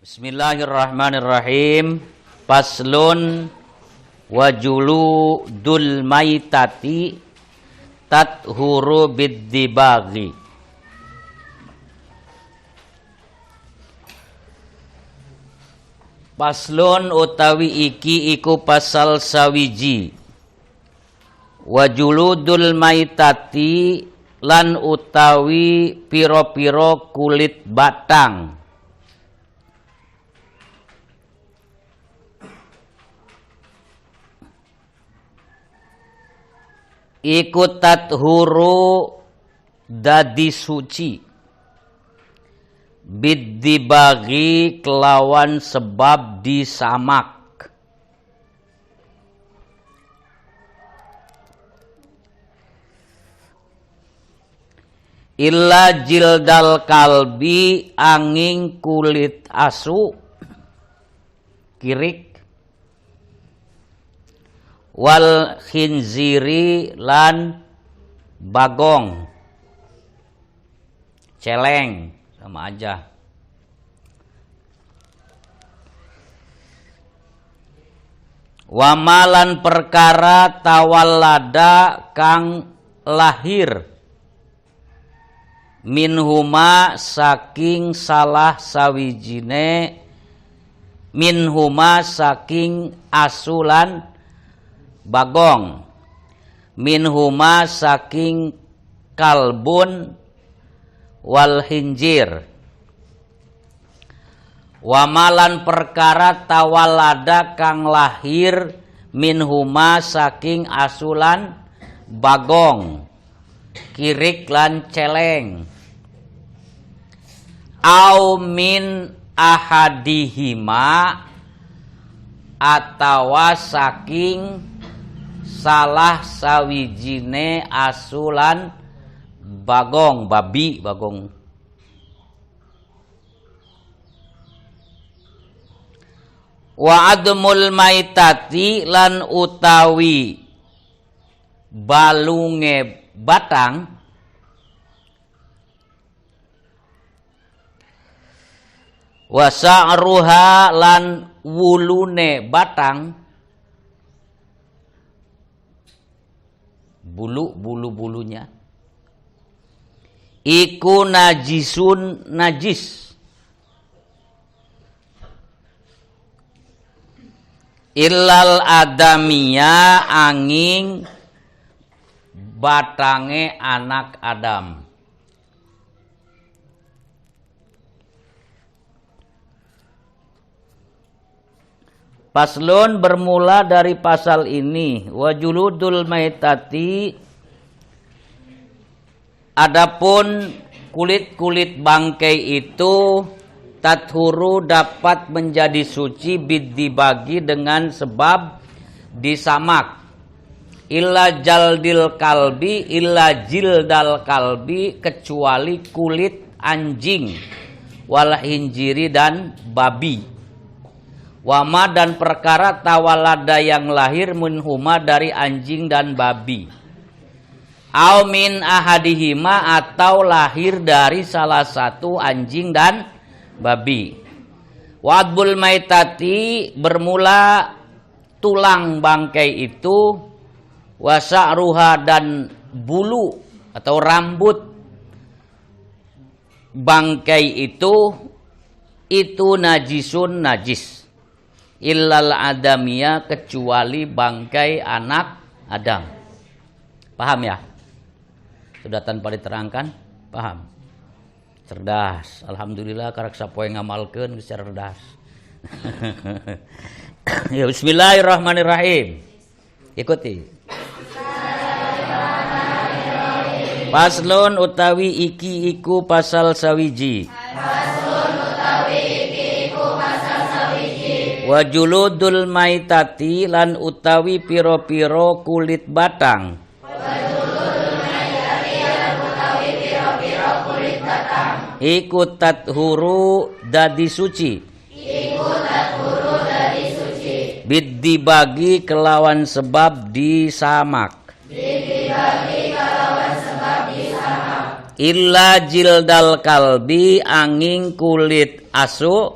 Bismillahirrahmanirrahim. Paslun wajuludul maitati tathuru biddibaghi. Paslun utawi iki iku pasal sawiji. Wajuludul maitati lan utawi piro-piro kulit batang. Iku tathuru dadi suci biddibaghi kelawan sebab disamak. Illa jildal kalbi angin kulit asu kirik wal khinziri lan bagong celeng sama aja. Wamalan perkara tawallada kang lahir minhuma saking salah sawijine minhuma saking asulan bagong minhuma saking kalbun wal hinjir. Wamalan perkara tawalada kang lahir minhuma saking asulan bagong kirik lan celeng. Au min ahadihima atawa saking salah sawijine asulan bagong babi bagong. Wa admul maitati lan utawi balunge batang wa sa'ruha lan wulune batang bulu-bulunya iku najisun najis illal adamiya angin batange anak Adam. Paslun bermula dari pasal ini. Wajuludul maitati, adapun kulit-kulit bangkai itu tathuru dapat menjadi suci biddibaghi dengan sebab disamak. Illa jildal kalbi kecuali kulit anjing wal hinjiri dan babi. Wama dan perkara tawalada yang lahir minhuma dari anjing dan babi. Au min ahadihima atau lahir dari salah satu anjing dan babi. Wadbul maitati bermula tulang bangkai itu, wasa'ruha dan bulu atau rambut bangkai itu najisun najis. Illal adamiyah kecuali bangkai anak Adam. Paham ya? Sudah tanpa diterangkan? Paham? Cerdas. Alhamdulillah karak sapoe ngamalkeun geus cerdas. Ya, bismillahirrahmanirrahim. Ikuti. Paslun utawi iki iku pasal sawiji. Wajuludul maitati lan utawi piro-piro kulit batang. Iku tathuru dadi suci. Biddibaghi kelawan sebab disamak. Illa jildal kalbi angin kulit asu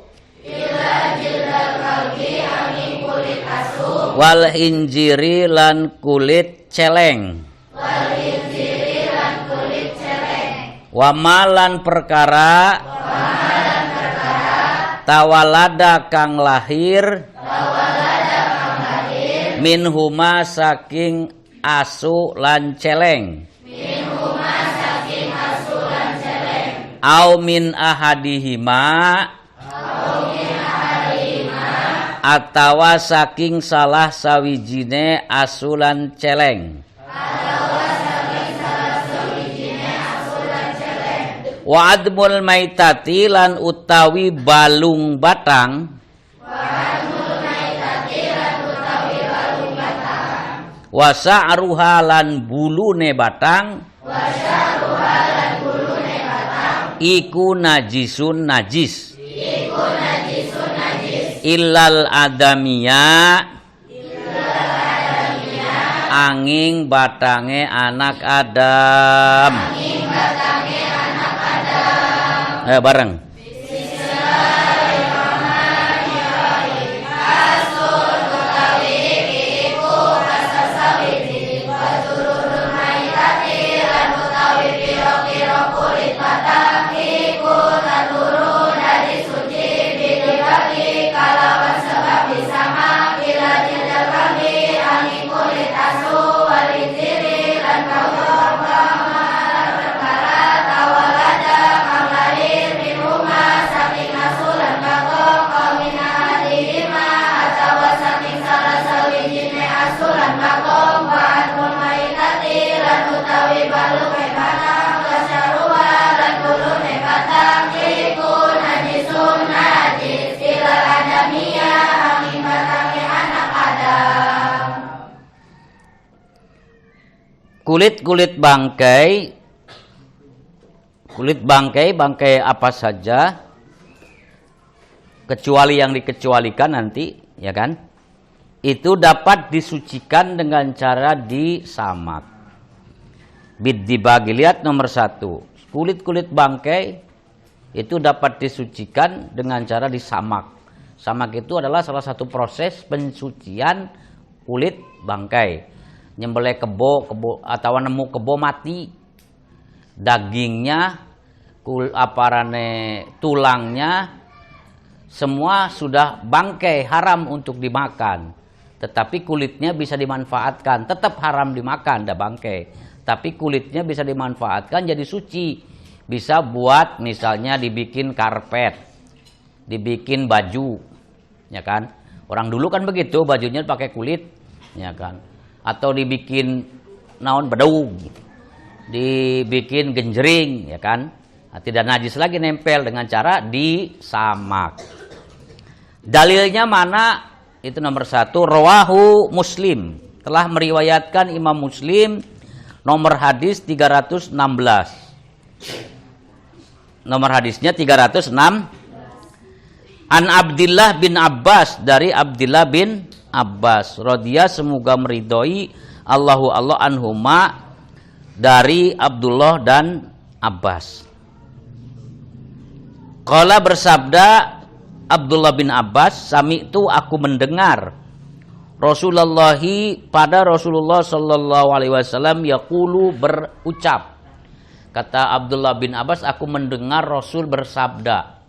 wal hinjiri lan kulit celeng, wa malan perkara tawalada kang lahir minhuma saking asu lan celeng, au min ahadihima atawa saking salah sawijine asu lan celeng, wa admul maitati lan utawi balung batang, wa sa'ruha lan bulune batang, iku najisun najis, illal adamiya angin batange anak Adam. Ayo bareng. Kulit bangkai apa saja kecuali yang dikecualikan nanti, ya kan? Itu dapat disucikan dengan cara disamak. Dibagi, lihat nomor 1. Kulit bangkai itu dapat disucikan dengan cara disamak. Samak itu adalah salah satu proses pensucian kulit bangkai. Nyembelih kebo atau nemu kebo mati, dagingnya, tulangnya, semua sudah bangkai, haram untuk dimakan. Tetapi kulitnya bisa dimanfaatkan, tetap haram dimakan, dah bangkai. Tapi kulitnya bisa dimanfaatkan jadi suci. Bisa buat misalnya dibikin karpet, dibikin baju, ya kan? Orang dulu kan begitu, bajunya pakai kulit, ya kan? Atau dibikin naon bedug, dibikin genjering, ya kan? Nah, tidak najis lagi, nempel dengan cara disamak. Dalilnya mana? Itu nomor 1, rawahu Muslim, telah meriwayatkan Imam Muslim, nomor hadis 316. Nomor hadisnya 306. An Abdillah bin Abbas, dari Abdillah bin Abbas radhiyallahu, semoga meridhoi Allah anhuma, dari Abdullah dan Abbas. Qala, bersabda Abdullah bin Abbas, sami'tu, aku mendengar Rasulullah, pada Rasulullah sallallahu alaihi wasallam, yaqulu, berucap. Kata Abdullah bin Abbas, aku mendengar Rasul bersabda.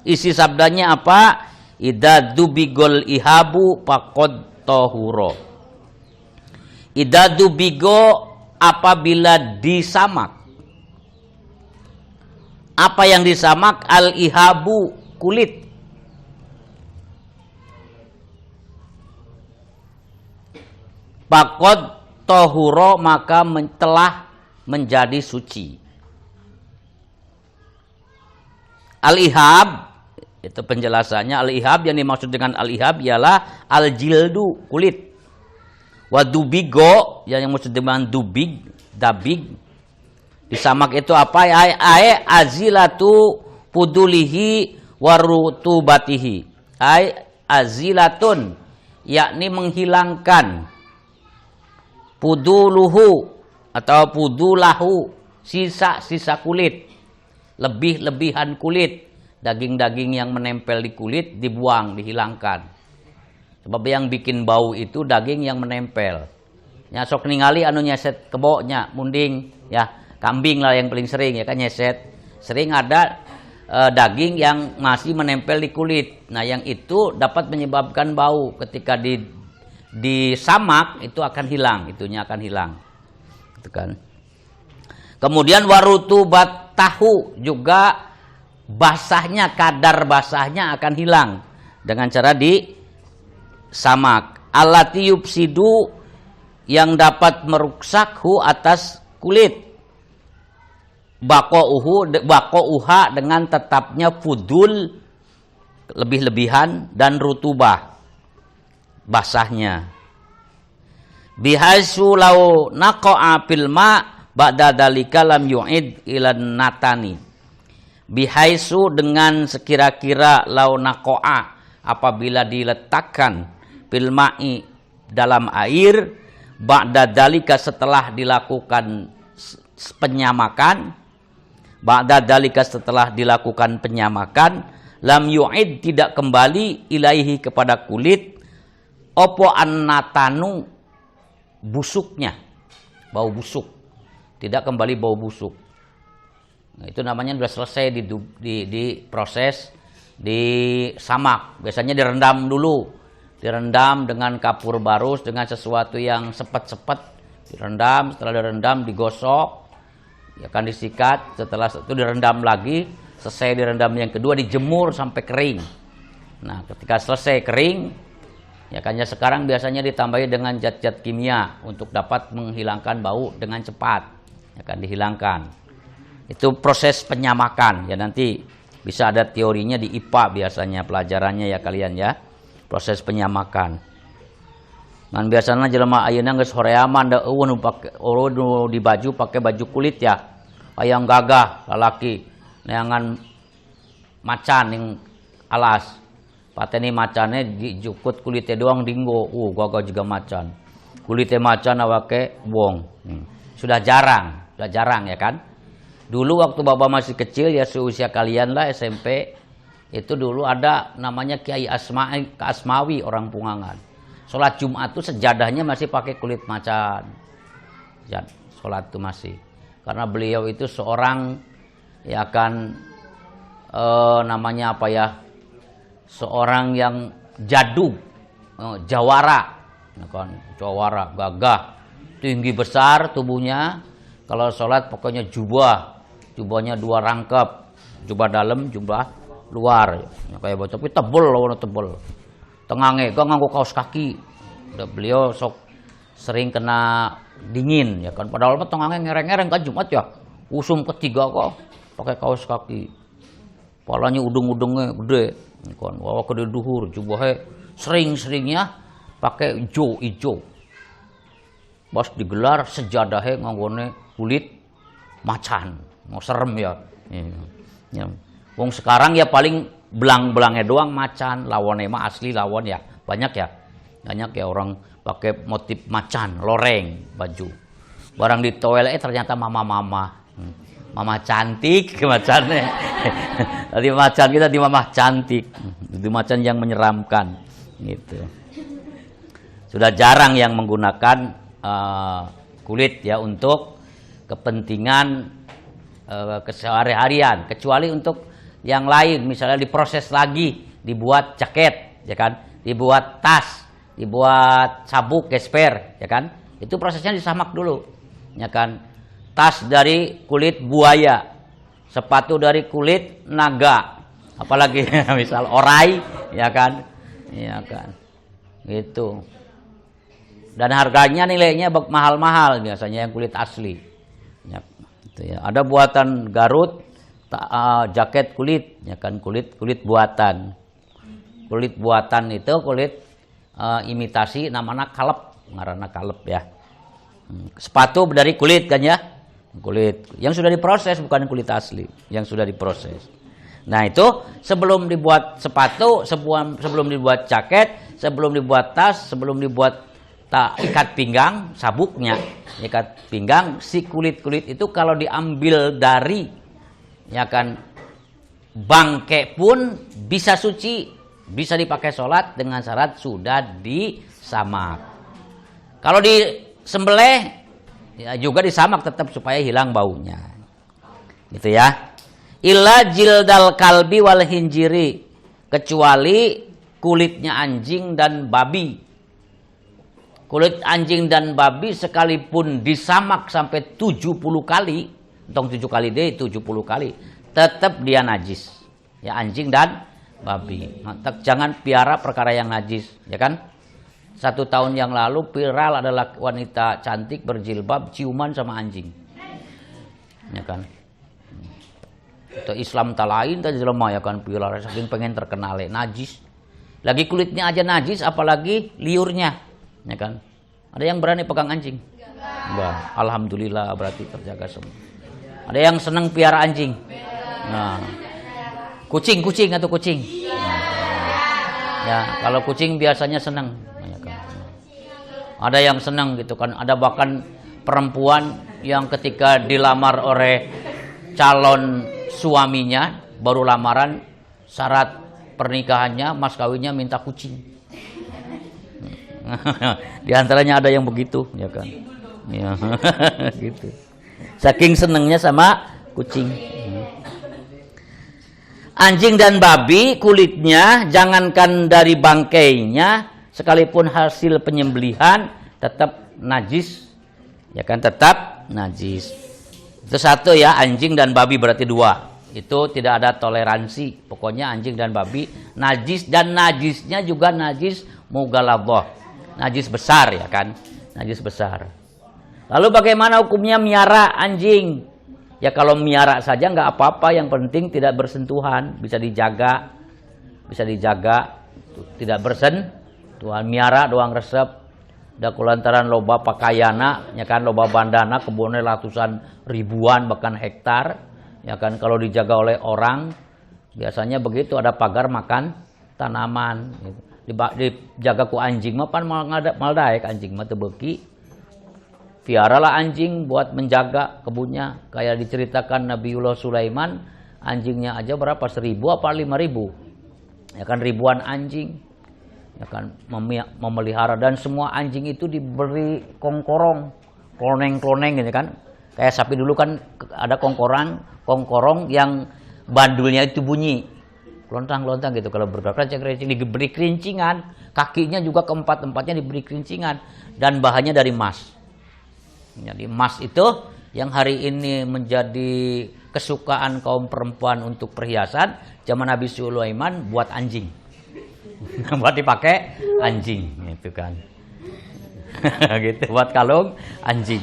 Isi sabdanya apa? Idza dubigol ihabu faqad tahuro. Idza dubigo, apabila disamak. Apa yang disamak? Al ihabu, kulit. Faqad tahuro, maka telah menjadi suci. Al-ihab, itu penjelasannya. Al-ihab, yang dimaksud dengan al-ihab ialah al-jildu, kulit. Wa dubigo, yang dimaksud dengan dabig. Disamak itu apa? Ai azilatu pudulihi warutubatihi. Ai azilatun, yakni menghilangkan, puduluhu atau pudulahu, sisa-sisa kulit, lebih-lebihan kulit, daging-daging yang menempel di kulit dibuang, dihilangkan. Sebab yang bikin bau itu daging yang menempel. Ya sok ningali anu nyeset keboknya, munding ya, kambing lah yang paling sering ya kan nyeset. Sering ada daging yang masih menempel di kulit. Nah, yang itu dapat menyebabkan bau. Ketika disamak itu akan hilang, itunya akan hilang. Gitu kan. Kemudian warutubat tahu juga basahnya, kadar basahnya akan hilang dengan cara disamak. Allati yufsidu, yang dapat meruksak atas kulit. Baqauha dengan tetapnya fudul, lebih-lebihan, dan rutubah, basahnya. Bihaisu law naqa'a fil ma' ba'da dzalika lam yu'id ilan natani. Bihaisu dengan sekira-kira law naqa'a, apabila diletakkan fil ma'i dalam air, ba'da dzalika setelah dilakukan penyamakan, ba'da dzalika setelah dilakukan penyamakan, lam yu'id tidak kembali ilaihi kepada kulit, opo annatanu busuknya, bau busuk, tidak kembali bau busuk. Nah, itu namanya sudah selesai diproses, disamak. Biasanya direndam dulu, direndam dengan kapur barus, dengan sesuatu yang sepet-sepet, direndam. Setelah direndam digosok, ya kan disikat. Setelah itu direndam lagi, selesai direndam yang kedua dijemur sampai kering. Nah, ketika selesai kering, ya kan ya sekarang biasanya ditambahi dengan zat-zat kimia untuk dapat menghilangkan bau dengan cepat, ya kan dihilangkan. Itu proses penyamakan, ya nanti bisa ada teorinya di IPA biasanya pelajarannya ya kalian ya, proses penyamakan. Man biasanya jelema ayeuna geus horeaman da eueuh nu pake di baju pakai baju kulit ya. Hayang gagah lalaki neangan macan yang alas. Pateni macannya dijukut kulitnya doang dinggo. Gagah juga macan. Kulitnya macan awake wong. Sudah jarang ya kan? Dulu waktu Bapak masih kecil ya seusia kalian lah SMP, itu dulu ada namanya Kiai Asmawi orang Pungangan. Sholat Jumat itu sejadahnya masih pakai kulit macan. Sholat itu masih. Karena beliau itu seorang ya kan namanya apa ya? Seorang yang jadu, jawara. Ya kan? Jawara, gagah, tinggi besar tubuhnya. Kalau sholat pokoknya jubahnya 2 rangkap. Jubah dalam, jubah luar. Ya, kayak bocah tapi tebel lawan tebel. Tengange gak nganggo kaos kaki. Udah beliau sok sering kena dingin ya kan. Padahal mah tengange ngereng-ngereng kan Jumat ya. Usum ketiga kok pakai kaos kaki. Palanya udung-udungnya gede. Ya kan wawa gede duhur, jubahnya sering-seringnya pakai ijo. Pas digelar sejadahnya nganggone kulit macan. Mau serem ya. Ya. Wong sekarang ya paling belang-belangnya doang macan, lawannya mah asli lawan ya. Banyak ya orang pakai motif macan, loreng baju. Barang di toilet ternyata mama cantik macannya. Tadi macan kita di mama cantik. Itu macan yang menyeramkan gitu. Sudah jarang yang menggunakan kulit ya untuk kepentingan kesehari-harian, kecuali untuk yang lain, misalnya diproses lagi, dibuat jaket, ya kan, dibuat tas, dibuat sabuk, gesper, ya kan, itu prosesnya disamak dulu, ya kan, tas dari kulit buaya, sepatu dari kulit naga, apalagi misal orai, ya kan, gitu, dan harganya nilainya mahal-mahal biasanya yang kulit asli, ya, gitu ya. Ada buatan Garut. Jaket kulit, ya kan kulit buatan. Kulit buatan itu kulit imitasi namanya kalep, ngaranna kalep ya. Sepatu dari kulit kan ya, kulit yang sudah diproses, bukan kulit asli, yang sudah diproses. Nah itu sebelum dibuat sepatu, sebelum dibuat jaket, sebelum dibuat tas, sebelum dibuat ikat pinggang, sabuknya ikat pinggang, si kulit itu kalau diambil dari ya kan bangke pun bisa suci, bisa dipakai sholat dengan syarat sudah disamak. Kalau disembelih ya juga disamak tetap supaya hilang baunya. Gitu ya. Illa jildal kalbi wal hinjiri, kecuali kulitnya anjing dan babi. Kulit anjing dan babi sekalipun disamak sampai 70 kali, hitung 7 kali deh, 70 kali, tetap dia najis. Ya, anjing dan babi. Maka jangan piara perkara yang najis, ya kan? 1 tahun yang lalu viral adalah wanita cantik berjilbab ciuman sama anjing. Ya kan? Itu Islam tak lain tadi lemah ya kan, viral saking pengen terkenal najis. Lagi kulitnya aja najis apalagi liurnya, ya kan? Ada yang berani pegang anjing? Enggak. Alhamdulillah berarti terjaga semua. Ada yang senang piara anjing? Nah, kucing atau kucing? Ya, kalau kucing biasanya senang. Ya kan? Ada yang senang gitu kan. Ada bahkan perempuan yang ketika dilamar oleh calon suaminya baru lamaran, syarat pernikahannya, mas kawinnya minta kucing. Di antaranya ada yang begitu, ya kan? Ya, gitu. Saking senengnya sama kucing. Anjing dan babi kulitnya jangankan dari bangkainya, sekalipun hasil penyembelihan tetap najis, ya kan? Tetap najis. Itu satu ya, anjing dan babi berarti 2. Itu tidak ada toleransi. Pokoknya anjing dan babi najis, dan najisnya juga najis mughaladzah. Najis besar, ya kan? Najis besar. Lalu bagaimana hukumnya miara anjing? Ya kalau miara saja nggak apa-apa, yang penting tidak bersentuhan, bisa dijaga, tidak bersentuhan. Miara doang resep. Da kulantaran loba pakaiana, ya kan, loba bandana, kebunnya ratusan ribuan bahkan hektar, ya kan, kalau dijaga oleh orang biasanya begitu, ada pagar makan tanaman. Gitu. Dijaga ku anjing mah pan mal daek anjing mah teu beuki. Piaralah anjing buat menjaga kebunnya. Kayak diceritakan Nabiullah Sulaiman, anjingnya aja berapa? 1.000 apa 5.000? Ya kan, ribuan anjing. Ya kan, memelihara, dan semua anjing itu diberi kongkorong, kloneng gitu kan. Kayak sapi dulu kan ada kongkorong yang bandulnya itu bunyi. Lontang-lontang gitu, kalau bergerak recek-recek, diberi kerincingan, kakinya juga keempat-empatnya diberi kerincingan, dan bahannya dari emas. Jadi emas itu yang hari ini menjadi kesukaan kaum perempuan untuk perhiasan, zaman Nabi Sulaiman buat anjing. Buat dipakai anjing gitu kan. Gitu, buat kalung anjing.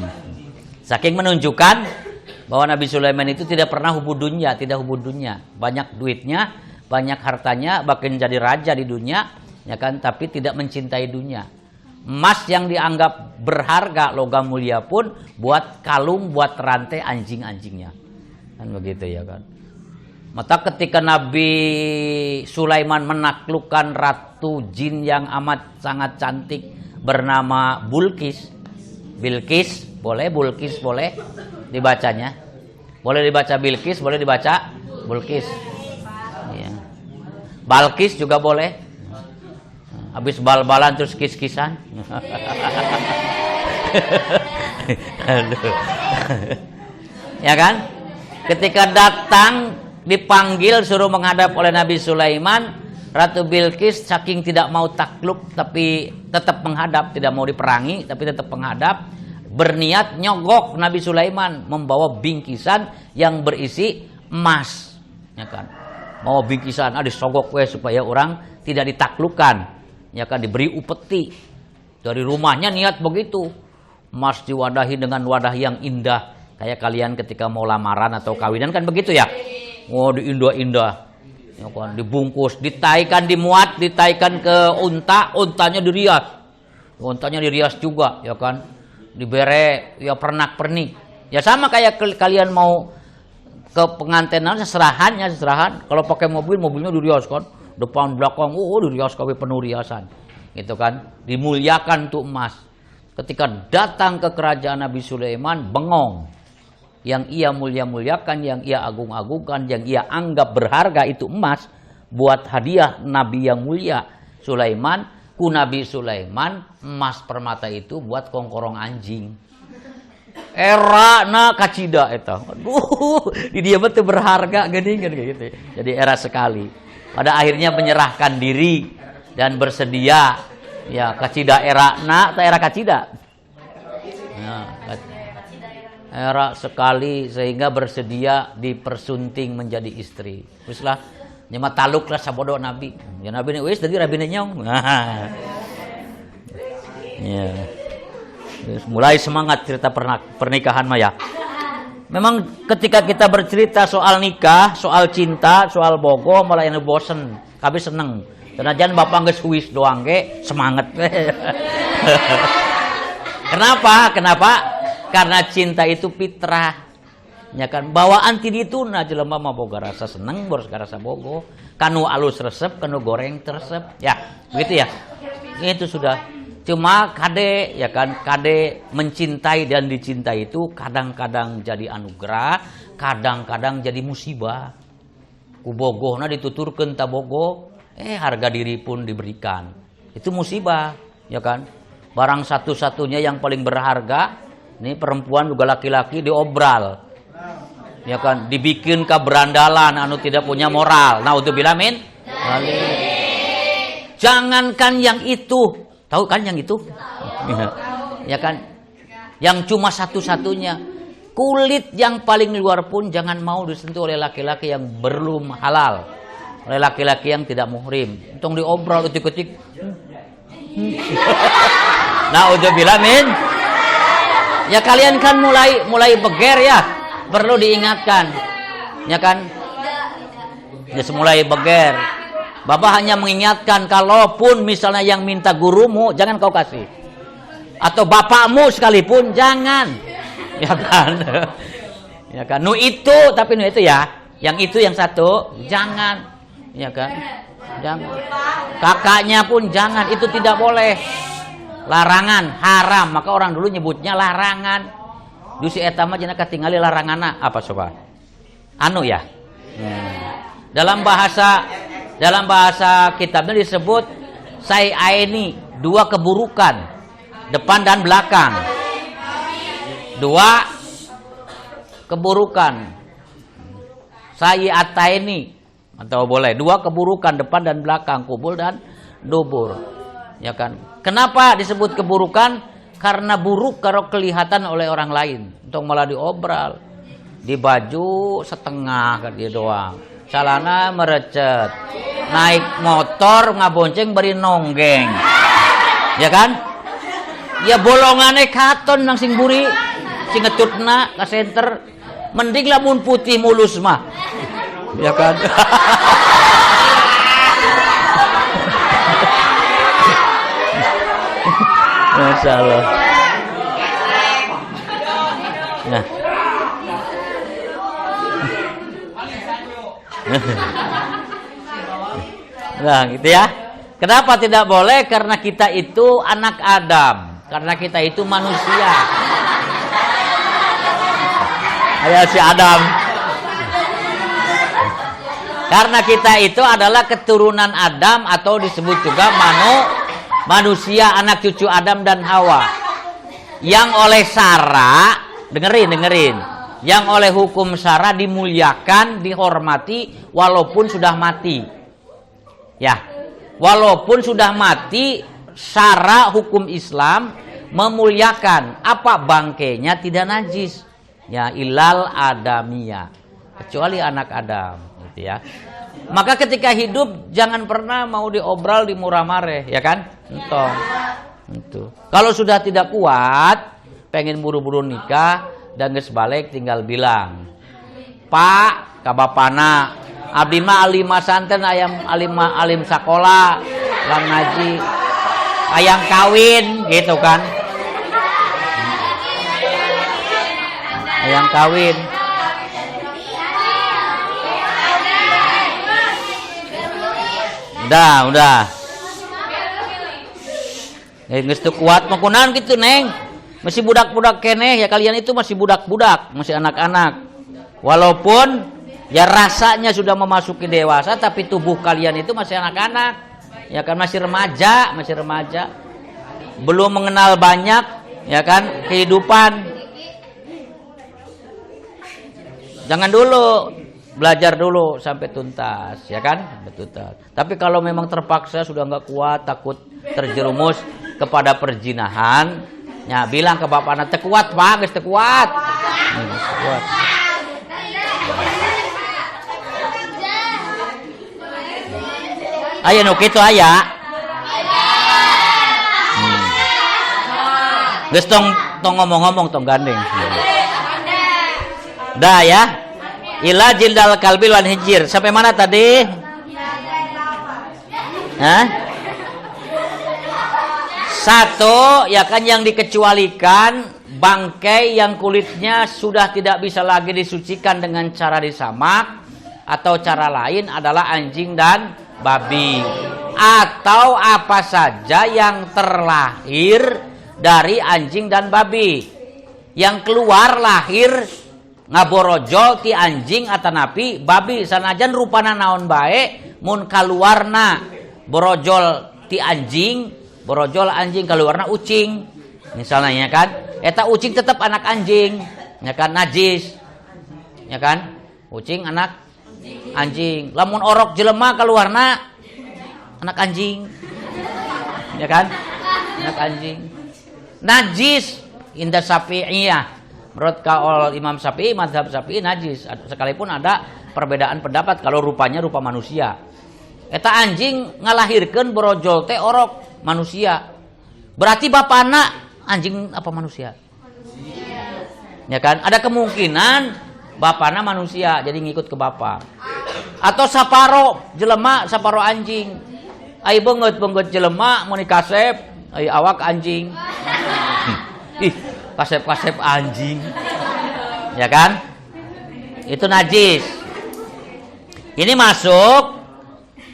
Saking menunjukkan bahwa Nabi Sulaiman itu tidak pernah hubud dunya, banyak duitnya, banyak hartanya, bahkan jadi raja di dunia, ya kan, tapi tidak mencintai dunia. Emas yang dianggap berharga, logam mulia pun buat kalung, buat rantai anjing-anjingnya. Kan begitu ya kan. Maka ketika Nabi Sulaiman menaklukkan ratu jin yang amat sangat cantik bernama Bilqis, boleh Bilqis boleh dibacanya. Boleh dibaca Bilqis, boleh dibaca Bilqis. Ya. Balkis juga boleh. Habis bal-balan terus kis-kisan. Ya kan? Ketika datang dipanggil suruh menghadap oleh Nabi Sulaiman, Ratu Bilqis saking tidak mau takluk tapi tetap menghadap, tidak mau diperangi tapi tetap menghadap, berniat nyogok Nabi Sulaiman membawa bingkisan yang berisi emas, ya kan? Mau bingkisan disogok supaya orang tidak ditaklukkan, ya kan, diberi upeti. Dari rumahnya niat begitu, emas diwadahi dengan wadah yang indah, kayak kalian ketika mau lamaran atau kawinan kan begitu ya. Oh, diindah-indah, ya kan, dibungkus, ditaikan, dimuat, ditaikan ke unta, untanya dirias juga, ya kan, dibere ya pernak-pernik. Ya sama kayak kalian mau ke pengantinan, serahan. Kalau pakai mobilnya diriaskan, depan belakang, dirias kabeh penuh riasan, gitu kan, dimuliakan tuh emas. Ketika datang ke kerajaan Nabi Sulaiman, bengong, yang ia mulia-muliakan, yang ia agung-agungkan, yang ia anggap berharga itu emas buat hadiah Nabi yang mulia Sulaiman. Ku Nabi Sulaiman emas permata itu buat kongkorong anjing. Era na kacida eta. Aduh, di dia betul berharga gini gitu. Jadi era sekali. Pada akhirnya menyerahkan diri dan bersedia. Ya, kacida era na atau era kacida. Nah, era sekali sehingga bersedia dipersunting menjadi istri. Teruslah nyama taluk lah sabodo Nabi. Ya Nabi ini wis tadi rabine nyong. Ya. Terus mulai semangat cerita pernikahan Maya. Memang ketika kita bercerita soal nikah, soal cinta, soal bogo mulai bosen, kami seneng. Senajan bapak geus huis doang ge semangat. Kenapa? Karena cinta itu fitrah. Ya kan bawaan ti dituna jelema mah boga rasa seneng boros rasa bogo, kanu alus resep, kanu goreng teresep. Ya, begitu ya. Itu sudah. Cuma kade ya kan, kade mencintai dan dicintai itu kadang-kadang jadi anugerah, kadang-kadang jadi musibah. Ku bogohna dituturkeun ta bogo, harga diri pun diberikan. Itu musibah, ya kan? Barang satu-satunya yang paling berharga, ini perempuan juga laki-laki diobral. Ya kan, dibikin ke berandalan anu tidak punya moral. Naudzubillah min. Jangankan yang itu, tahu kan yang itu? Ya kan, yang cuma satu-satunya. Kulit yang paling luar pun jangan mau disentuh oleh laki-laki yang belum halal, oleh laki-laki yang tidak muhrim. Untung diobral ketik-ketik. Naudzubillah min. Ya kalian kan mulai beger ya. Perlu diingatkan, ya kan? Ya semulai beger. Bapak hanya mengingatkan, kalaupun misalnya yang minta gurumu, jangan kau kasih. Atau bapakmu sekalipun, jangan. Ya kan? Ya kan? Nu itu, tapi nu itu ya. Yang itu yang satu, jangan. Ya kan? Jangan. Kakaknya pun jangan, itu tidak boleh. Larangan, haram. Maka orang dulu nyebutnya larangan. Dusi eta mah cenah katingali larangana apa coba? Anu ya. Dalam bahasa kitabnya disebut sayyaini, dua keburukan, depan dan belakang. Dua keburukan. Sayyiataini atau boleh dua keburukan depan dan belakang, kubul dan dubur. Ya kan? Kenapa disebut keburukan? Karena buruk kalau kelihatan oleh orang lain. Untuk malah diobral. Di baju setengah kan dia doang. Celana merecet. Naik motor ngabonceng beri nonggeng. Ya kan? Ya bolongannya katon nang sing buri. Sing ngetutna ka senter. Mending lamun putih mulus mah. Ya kan? Masya Allah. Nah, gitu ya. Kenapa tidak boleh? Karena kita itu anak Adam. Karena kita itu manusia. Ayah si Adam. Karena kita itu adalah keturunan Adam atau disebut juga manusia, anak cucu Adam dan Hawa, yang oleh syara, dengerin, yang oleh hukum syara dimuliakan, dihormati, walaupun sudah mati. Ya, walaupun sudah mati, syara hukum Islam memuliakan. Apa bangkainya tidak najis? Ya, ilal adamiyah, kecuali anak Adam, gitu ya. Maka ketika hidup jangan pernah mau diobral, dimurah mareh, ya kan? Entong. Itu. Kalau sudah tidak kuat, pengen buru-buru nikah dan geus balik tinggal bilang, "Pak, ka bapana, abdi mah alima santen alim sakola, lam ngaji, hayang kawin," gitu kan? Hayang kawin. Udah. Geus teu kuat mah kunaon kitu, Neng? Masih budak-budak keneh ya, kalian itu masih budak-budak, masih anak-anak. Walaupun ya rasanya sudah memasuki dewasa, tapi tubuh kalian itu masih anak-anak. Ya kan, masih remaja. Belum mengenal banyak, ya kan, kehidupan. Jangan dulu, belajar dulu sampai tuntas, ya kan? Sampai tuntas. Tapi kalau memang terpaksa sudah nggak kuat, takut terjerumus kepada perzinahan, ya bilang ke bapak anak, tekuat pak, guys tekuat. Tekuat. Ayo nuk itu aya. Guys tong ngomong-ngomong tong gandeng. Dah ya. Ila jildal kalbil wan hijir. Sampai mana tadi? Hah? Satu, ya kan, yang dikecualikan bangkai yang kulitnya sudah tidak bisa lagi disucikan dengan cara disamak atau cara lain adalah anjing dan babi, atau apa saja yang terlahir dari anjing dan babi, yang keluar lahir ngaborojol ti anjing atanapi babi, sanajan rupana naon bae mun kaluarna borojol ti anjing, borojol anjing kaluarna ucing misalnya, ya kan, eta ucing tetap anak anjing, ya kan, najis, ya kan, ucing anak anjing. Lamun orok jelema keluarna anak anjing, ya kan, anak anjing, najis indah Syafi'iyah. Menurut kaul Imam Syafi'i, mazhab Syafi'i najis, sekalipun ada perbedaan pendapat kalau rupanya rupa manusia. Eta anjing ngalahirkeun borojol teh orok manusia, berarti bapana anjing apa manusia, ya kan, ada kemungkinan bapana manusia jadi ngikut ke bapak. Atau saparo jelema saparo anjing, ai beungeut jelema mun kasep ai awak anjing. Ih, kasep anjing, ya kan, itu najis. Ini masuk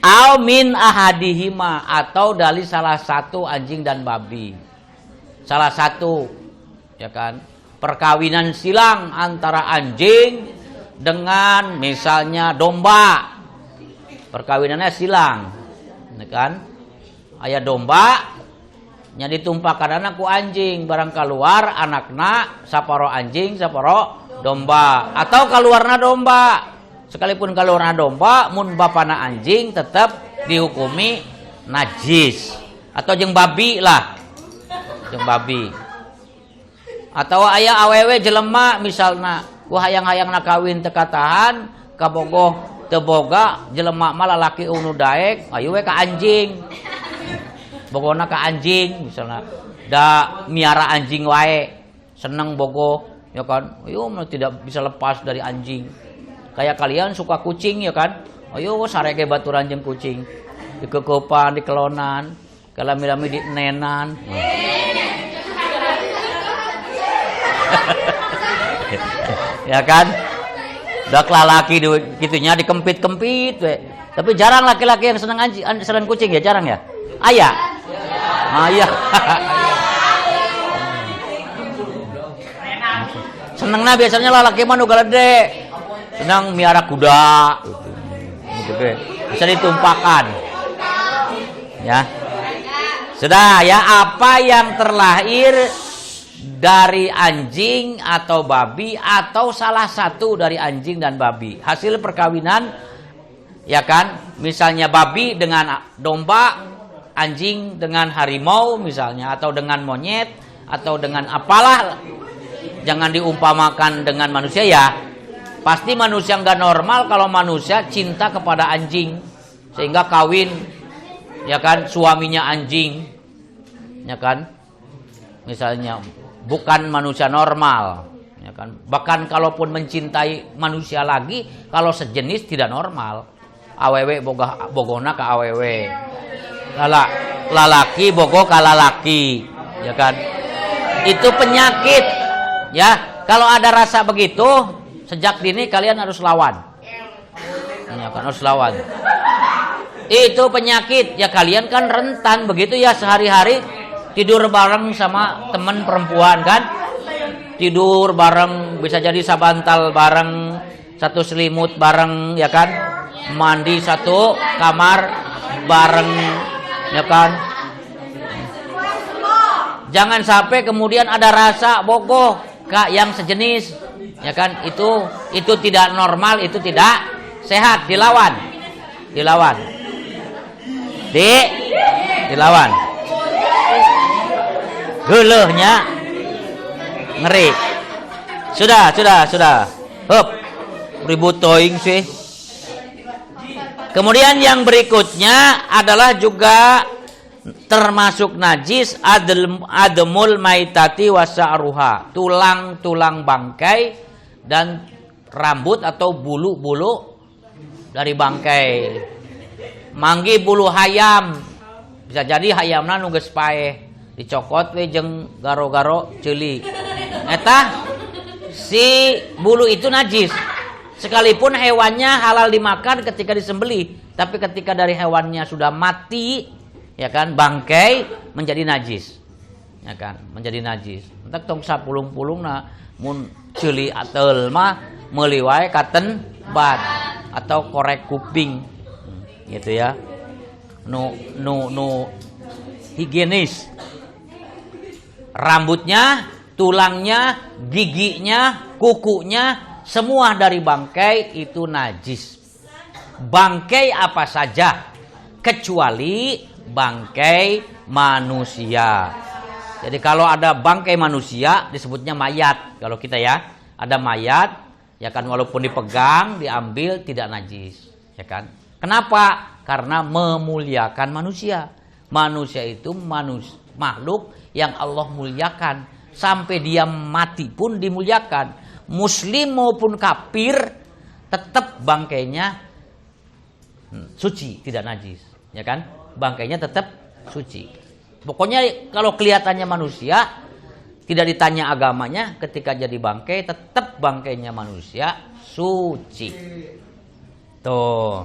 au min ahadihima, atau dari salah satu anjing dan babi, salah satu, ya kan, perkawinan silang antara anjing dengan misalnya domba, perkawinannya silang, ya kan, aya domba nya ditumpahkan anak ku anjing, barang keluar anakna saparo anjing saparo domba, atau keluarna domba, sekalipun keluarna domba mun bapana anjing tetap dihukumi najis. Atau jeung babi lah, jeung babi. Atau aya awewe jelema misalna ku hayang-hayangna kawin teu katahan kabogoh teu boga jelema mah lalaki unu daek ayo we ka anjing, bogona ka anjing misalnya, da miara anjing wae seneng bogoh, ya kan, ayo tidak bisa lepas dari anjing. Kayak kalian suka kucing, ya kan, ayo sareke baturan jeung kucing, dikekopan, dikelonan, kalami-lami dienenan. Ya kan, dak lalaki gitunya dikempit-kempit we. Tapi jarang laki-laki yang seneng anjing, seneng kucing, ya jarang ya. Aya. Aya. Senengna biasanya lalaki mah nu gede. Senang miara kuda gitu. Bisa ditumpahkan. Ya. Sudah ya, apa yang terlahir dari anjing atau babi atau salah satu dari anjing dan babi, hasil perkawinan, ya kan, misalnya babi dengan domba, anjing dengan harimau misalnya, atau dengan monyet, atau dengan apalah, jangan diumpamakan dengan manusia ya. Pasti manusia nggak normal kalau manusia cinta kepada anjing sehingga kawin, ya kan, suaminya anjing, ya kan, misalnya bukan manusia normal, ya kan. Bahkan kalaupun mencintai manusia lagi, kalau sejenis tidak normal. Awewe bogona ka awewe, lalaki bogo ka lalaki, ya kan. Itu penyakit, ya. Kalau ada rasa begitu, sejak dini kalian harus lawan, ya kan, harus lawan. Itu penyakit, ya kalian kan rentan begitu ya, sehari-hari tidur bareng sama teman perempuan kan, tidur bareng, bisa jadi sabantal bareng, satu selimut bareng, ya kan, mandi satu kamar bareng, ya kan. Jangan sampai kemudian ada rasa bogoh kak yang sejenis, ya kan, itu tidak normal, itu tidak sehat, dilawan, dilawan. Gelehnya ngeri. Sudah. Hup. Ribut toing sih. Kemudian yang berikutnya adalah juga termasuk najis admul maitati wasa'ruha, tulang-tulang bangkai dan rambut atau bulu-bulu dari bangkai. Manggi bulu hayam, bisa jadi hayamna nu geus paeh, dicokot we jeung garo-garo ceuli. Eta si bulu itu najis. Sekalipun hewannya halal dimakan ketika disembelih, tapi ketika dari hewannya sudah mati, ya kan, bangkai menjadi najis, ya kan, menjadi najis. Entek tong sapulung-pulungna mun ceuli ateul mah meuli wae katen bat atau korek kuping, gitu ya. Nu higienis. Rambutnya, tulangnya, giginya, kukunya, semua dari bangkai itu najis. Bangkai apa saja kecuali bangkai manusia. Jadi kalau ada bangkai manusia disebutnya mayat. Kalau kita ya, ada mayat, ya kan, walaupun dipegang, diambil tidak najis, ya kan? Kenapa? Karena memuliakan manusia. Manusia itu makhluk yang Allah muliakan, sampai dia mati pun dimuliakan. Muslim maupun kafir tetap bangkainya suci, tidak najis, ya kan? Bangkainya tetap suci. Pokoknya kalau kelihatannya manusia, tidak ditanya agamanya, ketika jadi bangkai tetap bangkainya manusia suci. Tuh.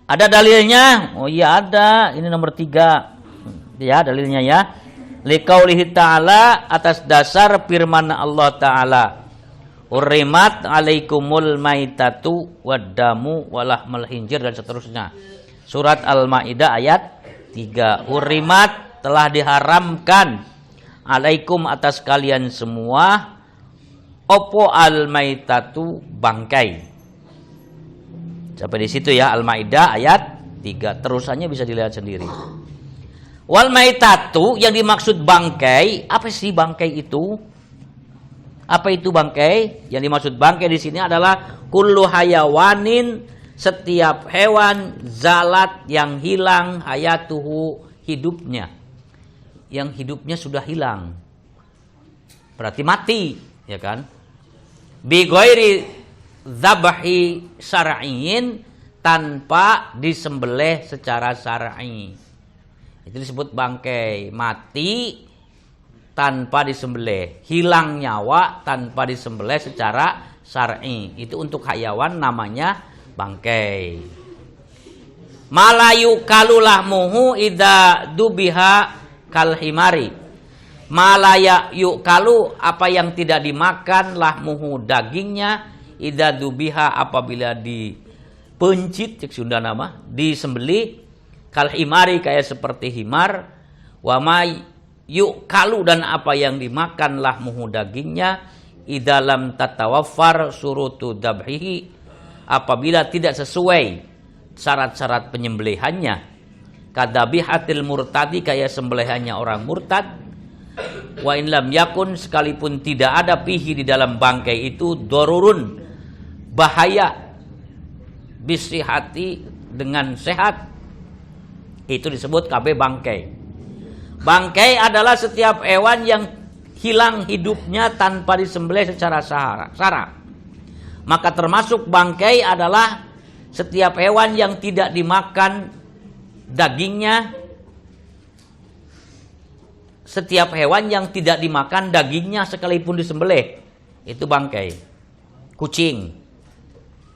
Ada dalilnya? Oh iya ada. Ini nomor 3. Ya, dalilnya ya. Liqaulihi ta'ala, atas dasar firman Allah Ta'ala. Urimat alaikumul maitatu waddamu walahmal hinjir, dan seterusnya. Surat Al-Maidah ayat 3. Urimat, telah diharamkan, alaikum, atas kalian semua, opo al-maitatu, bangkai. Sampai di situ ya, Al-Maidah ayat 3. Terusannya bisa dilihat sendiri. Wal maitatu, yang dimaksud bangkai, apa sih bangkai itu? Apa itu bangkai? Yang dimaksud bangkai di sini adalah kullu hayawanin, setiap hewan, zalat, yang hilang, hayatuhu, hidupnya. Yang hidupnya sudah hilang. Berarti mati, ya kan? Bi ghairi dzabhi syar'iyyin, tanpa disembelih secara syar'i. Itu disebut bangkai, mati tanpa disembelih, hilang nyawa tanpa disembelih secara syar'i. Itu untuk hayawan namanya bangkai. Malayu kalulahmuhu idza dubiha kalhimari. Malaya yukalu, apa yang tidak dimakan, lahmuhu, dagingnya, idza dubiha, apabila dipencit, cek Sunda nama, disembelih, kalhimari, kayak seperti himar, wa ma yukalu, dan apa yang dimakan, lahmuhu, dagingnya, idalam tatawaffar surutu dabhihi, apabila tidak sesuai syarat-syarat penyembelihannya, kadabihatil murtadi, kayak sembelihannya orang murtad, wa in lam yakun, sekalipun tidak ada fihi, di dalam bangkai itu, dorurun, bahaya, bisihati, dengan sehat, itu disebut KB bangkai. Bangkai adalah setiap hewan yang hilang hidupnya tanpa disembelih secara sara. Maka termasuk bangkai adalah setiap hewan yang tidak dimakan dagingnya. Setiap hewan yang tidak dimakan dagingnya sekalipun disembelih, itu bangkai. Kucing,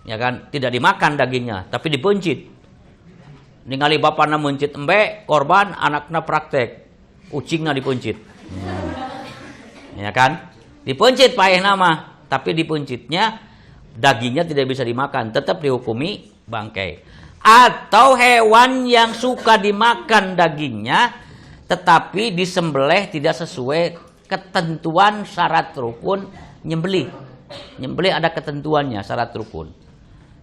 ya kan, tidak dimakan dagingnya, tapi dipencit. Ningali bapana mencit embe, korban, anakna praktek. ucingna dipencit. Ya kan? Dipencit paeh nama, tapi dipencitnya dagingnya tidak bisa dimakan, tetap dihukumi bangkai. Atau hewan yang suka dimakan dagingnya tetapi disembelih tidak sesuai ketentuan syarat rukun nyembelih. Nyembelih ada ketentuannya syarat rukun.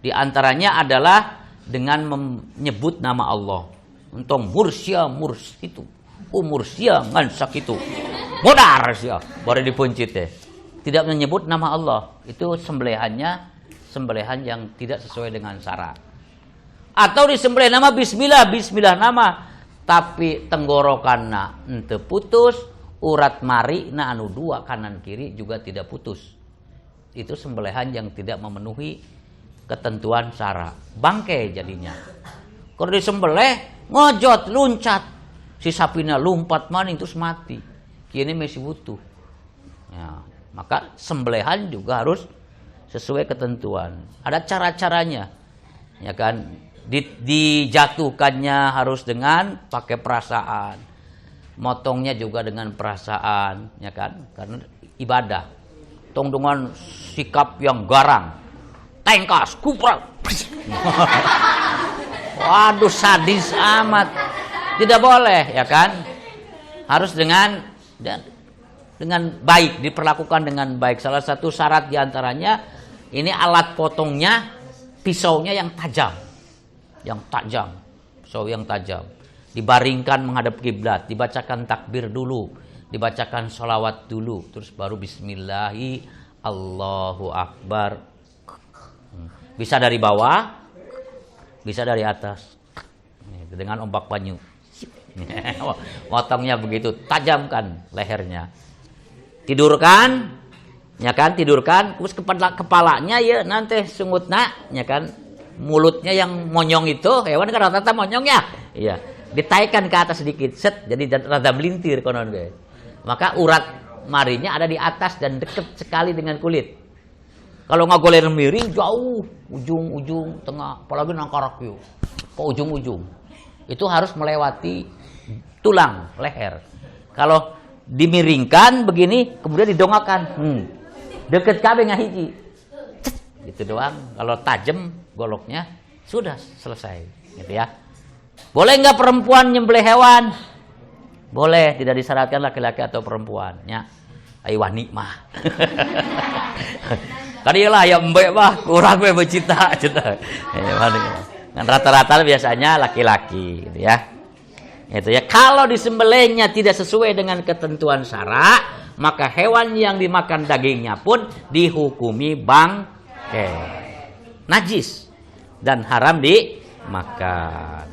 Di antaranya adalah dengan menyebut nama Allah. Untung mursia murs itu. Mursia ngansak itu. Modar sia baru dipencit teh. Tidak menyebut nama Allah. Itu sembelihannya sembelihan yang tidak sesuai dengan syarat. Atau disembelih nama bismillah, bismillah nama, tapi tenggorokanna ente putus, urat mari na anu dua kanan kiri juga tidak putus. Itu sembelihan yang tidak memenuhi ketentuan syarat. Bangkai jadinya. Kalau disembelih ngojot, luncat, si sapinya lompat maning terus mati. Kini masih butuh. Ya, maka sembelihan juga harus sesuai ketentuan. Ada cara-caranya. Ya kan? Dijatuhkannya harus dengan pakai perasaan. Motongnya juga dengan perasaan, ya kan? Karena ibadah. Tong dengan sikap yang garang. Tengkas, kuprak. Waduh, sadis amat. Tidak boleh, ya kan? Harus dengan baik, diperlakukan dengan baik. Salah satu syarat diantaranya ini alat potongnya, pisaunya yang tajam, pisau yang tajam. Dibaringkan menghadap kiblat, dibacakan takbir dulu, dibacakan sholawat dulu, terus baru Bismillahi Allahu Akbar. Bisa dari bawah, bisa dari atas, dengan ombak panyu. Potongnya begitu, tajamkan lehernya. Tidurkan, ya kan, tidurkan, terus kepalanya ya nanti sungutna, ya kan, mulutnya yang monyong itu, hewan kan rata-rata monyong ya, iya, ditaikan ke atas sedikit, set, jadi rada melintir konon gue. Maka urat marinya ada di atas dan dekat sekali dengan kulit. Kalau ngagoler miring jauh, ujung-ujung tengah, apalagi nangkarak yuk, ke ujung-ujung, itu harus melewati tulang leher. Kalau dimiringkan begini, kemudian didongakkan, deket kabeh ngahiji, gitu doang. Kalau tajam goloknya sudah selesai, gitu ya. Boleh nggak perempuan nyembelih hewan? Boleh, tidak disyaratkan laki-laki atau perempuan. Ya, ayo wani mah. Kadilah ya mbak mah kurang we becita, cita. Kan rata-rata biasanya laki-laki, gitu ya. Itu ya. Kalau disembelihnya tidak sesuai dengan ketentuan syarak, maka hewan yang dimakan dagingnya pun dihukumi bangkai, najis dan haram dimakan.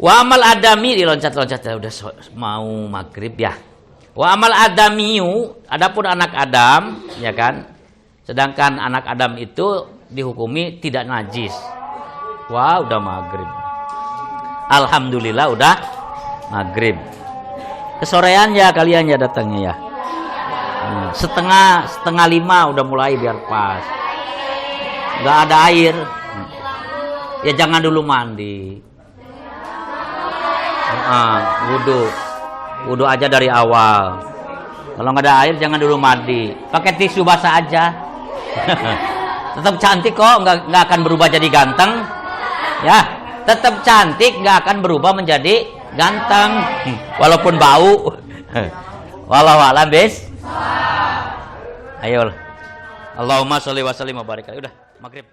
Wa amal adami diloncat-loncat udah mau maghrib ya. Wa amal adamiyu, adapun anak Adam, ya kan? Sedangkan anak Adam itu dihukumi tidak najis. Wah, udah maghrib. Alhamdulillah udah maghrib. Kesorean ya kalian ya datangnya ya. Setengah lima udah mulai biar pas. Nggak ada air. Ya jangan dulu mandi. Wudu aja dari awal. Kalau nggak ada air jangan dulu mandi. Pakai tisu basah aja. Tetap cantik kok, nggak akan berubah jadi ganteng. Ya, tetap cantik, nggak akan berubah menjadi ganteng. Walaupun bau. Wallahu a'lam bis. Ayo. Allahumma sholli wa sallim wa barik. Udah, maghrib.